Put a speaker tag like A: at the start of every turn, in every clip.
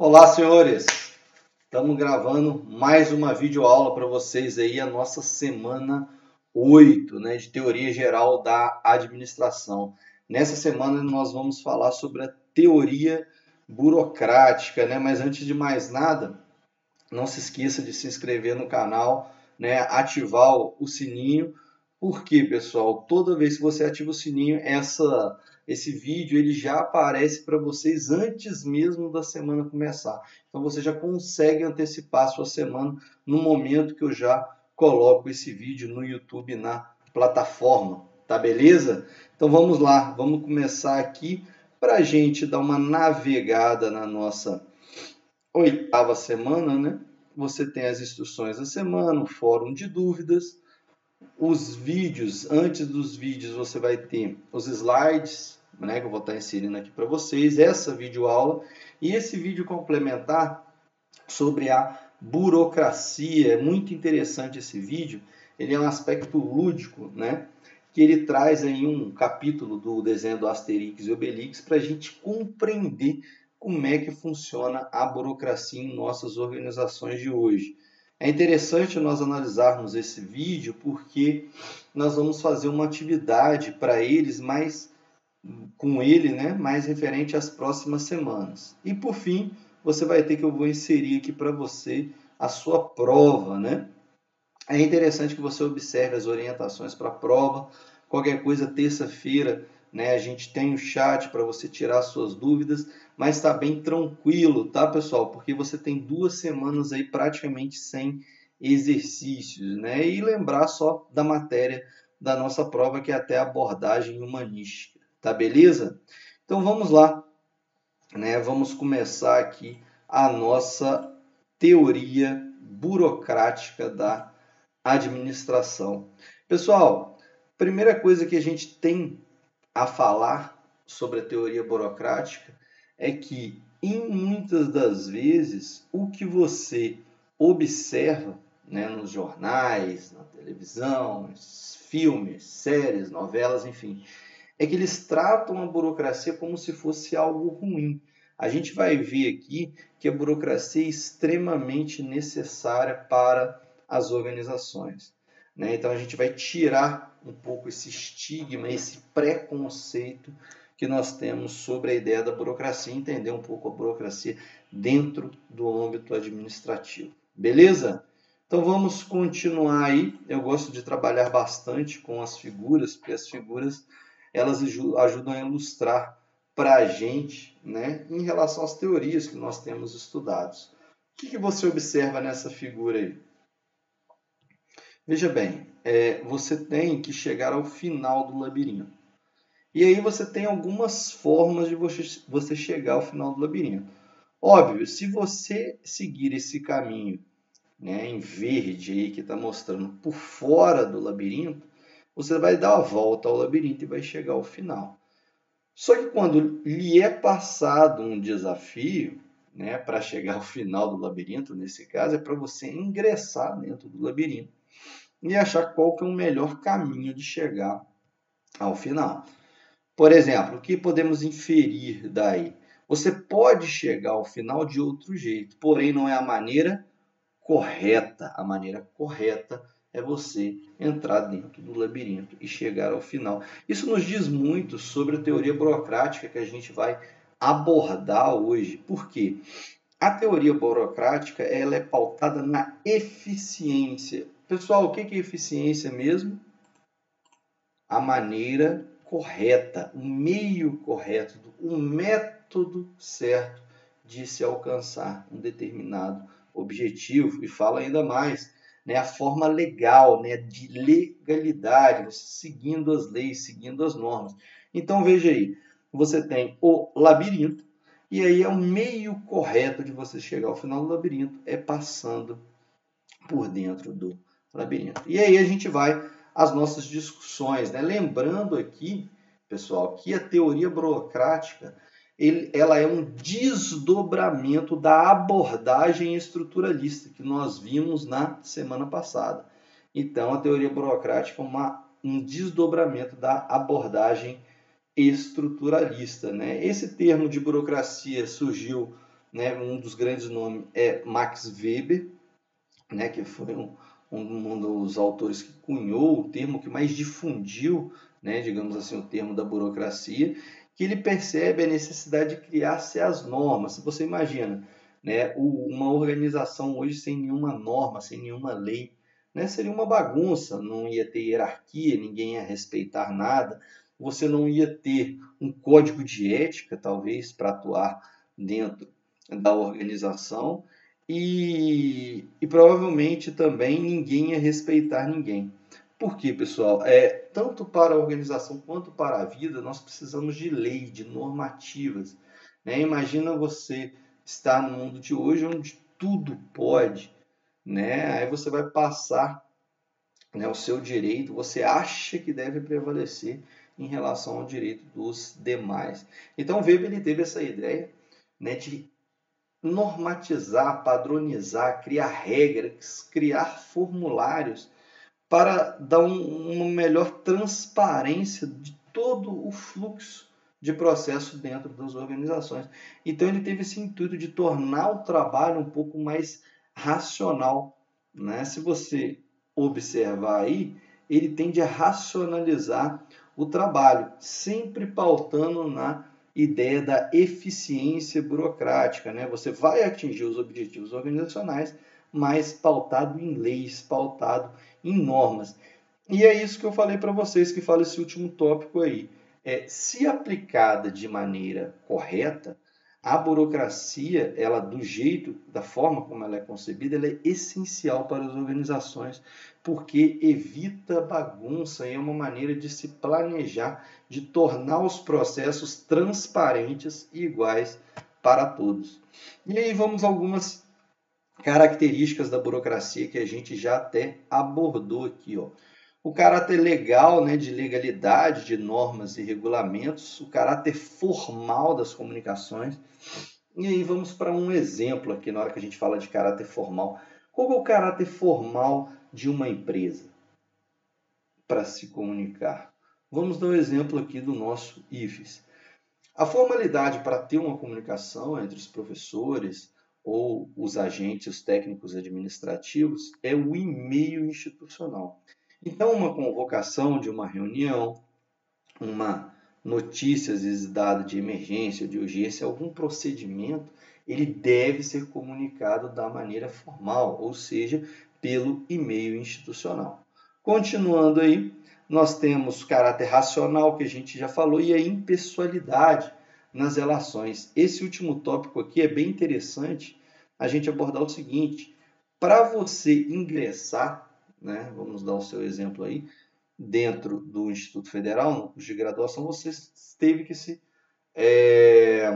A: Olá, senhores! Estamos gravando mais uma videoaula para vocês aí, a nossa semana 8, né, de teoria geral da administração. Nessa semana nós vamos falar sobre a teoria burocrática, né? Mas antes de mais nada, não se esqueça de se inscrever no canal, né, ativar o sininho. Porque, pessoal, toda vez que você ativa o sininho, esse vídeo ele já aparece para vocês antes mesmo da semana começar. Então você já consegue antecipar a sua semana no momento que eu já coloco esse vídeo no YouTube na plataforma, tá beleza? Então vamos lá, vamos começar aqui para a gente dar uma navegada na nossa 8ª semana, né? Você tem as instruções da semana, o fórum de dúvidas, os vídeos. Antes dos vídeos você vai ter os slides, né, que eu vou estar inserindo aqui para vocês, essa videoaula e esse vídeo complementar sobre a burocracia. É muito interessante esse vídeo, ele é um aspecto lúdico, né, que ele traz aí um capítulo do desenho do Asterix e Obelix para a gente compreender como é que funciona a burocracia em nossas organizações de hoje. É interessante nós analisarmos esse vídeo porque nós vamos fazer uma atividade para eles com ele, né, mais referente às próximas semanas. E por fim, você vai ter que eu vou inserir aqui para você a sua prova, né? É interessante que você observe as orientações para a prova. Qualquer coisa, terça-feira, né, a gente tem o chat para você tirar suas dúvidas, mas está bem tranquilo, tá, pessoal? Porque você tem 2 semanas aí praticamente sem exercícios, né? E lembrar só da matéria da nossa prova, que é até abordagem humanística, tá beleza? Então vamos lá, né? Vamos começar aqui a nossa teoria burocrática da administração. Pessoal, primeira coisa que a gente tem a falar sobre a teoria burocrática é que, em muitas das vezes, o que você observa, né, nos jornais, na televisão, filmes, séries, novelas, enfim, é que eles tratam a burocracia como se fosse algo ruim. A gente vai ver aqui que a burocracia é extremamente necessária para as organizações, né? Então a gente vai tirar um pouco esse estigma, esse preconceito que nós temos sobre a ideia da burocracia, entender um pouco a burocracia dentro do âmbito administrativo. Beleza? Então vamos continuar aí. Eu gosto de trabalhar bastante com as figuras, porque as figuras elas ajudam a ilustrar para a gente, né, em relação às teorias que nós temos estudados. O que você observa nessa figura aí? Veja bem, você tem que chegar ao final do labirinto. E aí você tem algumas formas de você chegar ao final do labirinto. Óbvio, se você seguir esse caminho, né, em verde aí que está mostrando por fora do labirinto, você vai dar a volta ao labirinto e vai chegar ao final. Só que quando lhe é passado um desafio, né, para chegar ao final do labirinto, nesse caso, é para você ingressar dentro do labirinto e achar qual que é o melhor caminho de chegar ao final. Por exemplo, o que podemos inferir daí? Você pode chegar ao final de outro jeito, porém não é a maneira correta. A maneira correta é você entrar dentro do labirinto e chegar ao final. Isso nos diz muito sobre a teoria burocrática que a gente vai abordar hoje. Por quê? A teoria burocrática ela é pautada na eficiência. Pessoal, o que é eficiência mesmo? A maneira correta, o meio correto, o método certo de se alcançar um determinado objetivo. E fala ainda mais, né, a forma legal, né, de legalidade, seguindo as leis, seguindo as normas. Então veja aí, você tem o labirinto, e aí é o meio correto de você chegar ao final do labirinto, é passando por dentro do labirinto. E aí a gente vai às nossas discussões, né? Lembrando aqui, pessoal, que a teoria burocrática ela é um desdobramento da abordagem estruturalista que nós vimos na semana passada. Então, a teoria burocrática é um desdobramento da abordagem estruturalista, né? Esse termo de burocracia surgiu né? Um dos grandes nomes é Max Weber, né? Que foi um dos autores que cunhou o termo, que mais difundiu, né? Digamos assim, o termo da burocracia, que ele percebe a necessidade de criar-se as normas. Se você imagina, né? Uma organização hoje sem nenhuma norma, sem nenhuma lei, né? Seria uma bagunça, não ia ter hierarquia, ninguém ia respeitar nada, você não ia ter um código de ética, talvez, para atuar dentro da organização e provavelmente também ninguém ia respeitar ninguém. Por quê, pessoal? Tanto para a organização quanto para a vida, nós precisamos de lei, de normativas. Né? Imagina você estar no mundo de hoje onde tudo pode, né? Aí você vai passar, né, o seu direito, você acha que deve prevalecer em relação ao direito dos demais. Então, Weber ele teve essa ideia, né, de normatizar, padronizar, criar regras, criar formulários para dar uma melhor transparência de todo o fluxo de processo dentro das organizações. Então ele teve esse intuito de tornar o trabalho um pouco mais racional, né? Se você observar aí, ele tende a racionalizar o trabalho, sempre pautando na ideia da eficiência burocrática, né? Você vai atingir os objetivos organizacionais, mas pautado em leis, pautado em normas. E é isso que eu falei para vocês, que fala esse último tópico aí. Se aplicada de maneira correta, a burocracia, ela do jeito, da forma como ela é concebida, ela é essencial para as organizações, porque evita bagunça e é uma maneira de se planejar, de tornar os processos transparentes e iguais para todos. E aí vamos a algumas características da burocracia que a gente já até abordou aqui, ó. O caráter legal, né, de legalidade, de normas e regulamentos, o caráter formal das comunicações. E aí vamos para um exemplo aqui na hora que a gente fala de caráter formal. Qual é o caráter formal de uma empresa para se comunicar? Vamos dar um exemplo aqui do nosso IFES. A formalidade para ter uma comunicação entre os professores ou os agentes, os técnicos administrativos, é o e-mail institucional. Então, uma convocação de uma reunião, uma notícias dada de emergência, de urgência, algum procedimento, ele deve ser comunicado da maneira formal, ou seja, pelo e-mail institucional. Continuando aí, nós temos caráter racional, que a gente já falou, e a impessoalidade nas relações. Esse último tópico aqui é bem interessante a gente abordar o seguinte: para você ingressar, né, vamos dar o seu exemplo aí, dentro do Instituto Federal, no curso de graduação, você teve que é,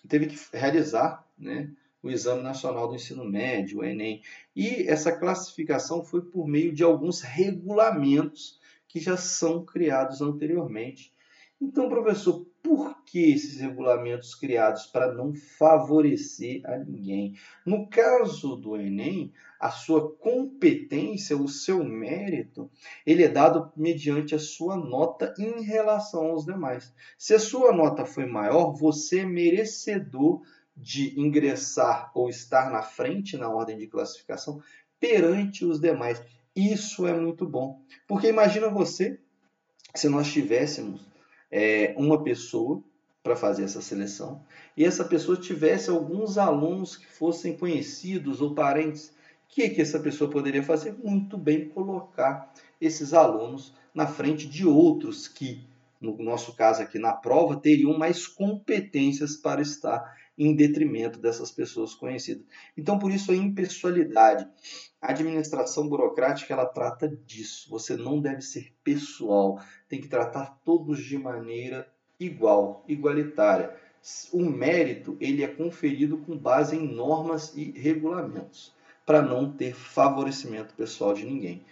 A: teve que realizar, né, o Exame Nacional do Ensino Médio, o Enem. E essa classificação foi por meio de alguns regulamentos que já são criados anteriormente. Então, professor, por que esses regulamentos criados para não favorecer a ninguém? No caso do Enem, a sua competência, o seu mérito, ele é dado mediante a sua nota em relação aos demais. Se a sua nota foi maior, você é merecedor de ingressar ou estar na frente na ordem de classificação perante os demais. Isso é muito bom. Porque imagina você, se nós tivéssemos uma pessoa para fazer essa seleção e essa pessoa tivesse alguns alunos que fossem conhecidos ou parentes, o que essa pessoa poderia fazer? Muito bem colocar esses alunos na frente de outros que, no nosso caso aqui na prova, teriam mais competências para estar em detrimento dessas pessoas conhecidas. Então, por isso a impessoalidade. A administração burocrática, ela trata disso. Você não deve ser pessoal, tem que tratar todos de maneira igual, igualitária. O mérito, ele é conferido com base em normas e regulamentos, para não ter favorecimento pessoal de ninguém.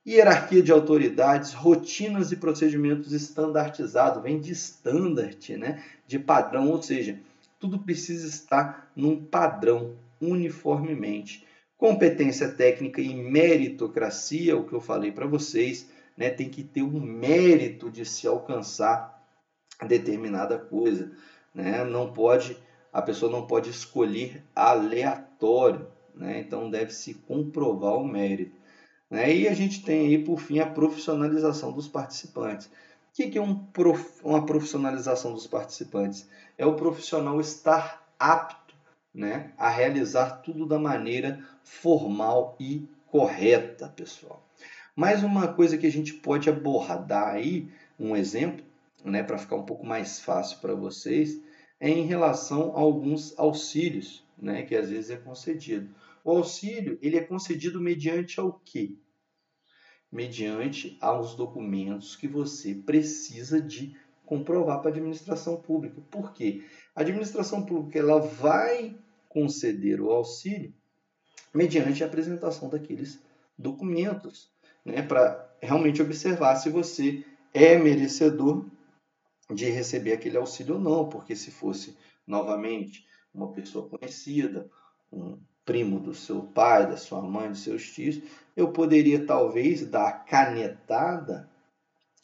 A: Hierarquia de autoridades, rotinas e procedimentos estandartizados, vem de standard, né? De padrão, ou seja, tudo precisa estar num padrão, uniformemente. Competência técnica e meritocracia, o que eu falei para vocês, né? Tem que ter um mérito de se alcançar determinada coisa, né? Não pode a pessoa não pode escolher aleatório, né? Então deve-se comprovar o mérito, né? E a gente tem aí, por fim, a profissionalização dos participantes. O que é uma profissionalização dos participantes? É o profissional estar apto, né, a realizar tudo da maneira formal e correta, pessoal. Mais uma coisa que a gente pode abordar aí, um exemplo, né, para ficar um pouco mais fácil para vocês, é em relação a alguns auxílios, né, que às vezes é concedido. O auxílio, ele é concedido mediante ao quê? Mediante aos documentos que você precisa de comprovar para a administração pública. Por quê? A administração pública ela vai conceder o auxílio mediante a apresentação daqueles documentos, né, para realmente observar se você é merecedor de receber aquele auxílio ou não, porque se fosse novamente uma pessoa conhecida, um primo do seu pai, da sua mãe, dos seus tios, eu poderia talvez dar a canetada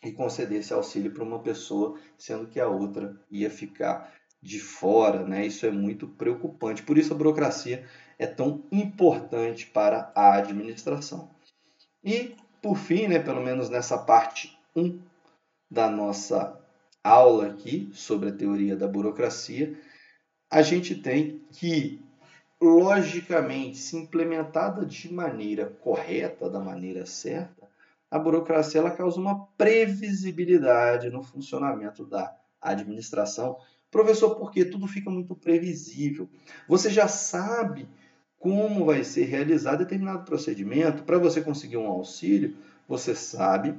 A: e conceder esse auxílio para uma pessoa, sendo que a outra ia ficar de fora, né? Isso é muito preocupante. Por isso a burocracia é tão importante para a administração. E, por fim, né, pelo menos nessa parte 1 da nossa aula aqui sobre a teoria da burocracia, a gente tem que, logicamente, se implementada de maneira correta, da maneira certa, a burocracia ela causa uma previsibilidade no funcionamento da administração. Professor, porque tudo fica muito previsível. Você já sabe como vai ser realizado determinado procedimento. Para você conseguir um auxílio, você sabe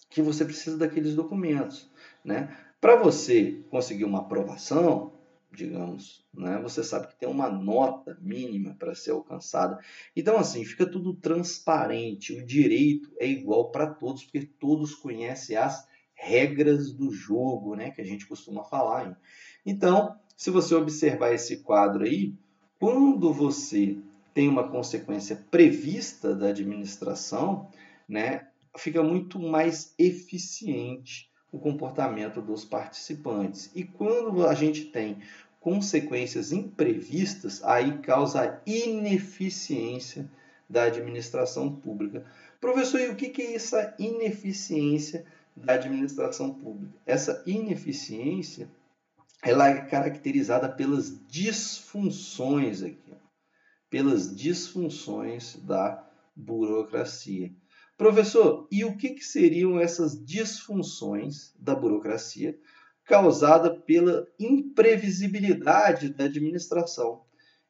A: que você precisa daqueles documentos, né? Para você conseguir uma aprovação, digamos, né, você sabe que tem uma nota mínima para ser alcançada. Então, assim, fica tudo transparente. O direito é igual para todos, porque todos conhecem as regras do jogo, né, que a gente costuma falar. Hein? Então, se você observar esse quadro aí, quando você tem uma consequência prevista da administração, né, fica muito mais eficiente o comportamento dos participantes. E quando a gente tem consequências imprevistas, aí causa a ineficiência da administração pública. Professor, e o que é essa ineficiência da administração pública? Essa ineficiência ela é caracterizada pelas disfunções aqui, pelas disfunções da burocracia. Professor, e o que seriam essas disfunções da burocracia causada pela imprevisibilidade da administração?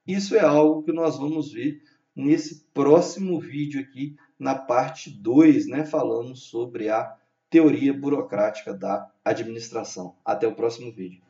A: Isso é algo que nós vamos ver nesse próximo vídeo aqui, na parte 2, né, falando sobre a teoria burocrática da administração. Até o próximo vídeo.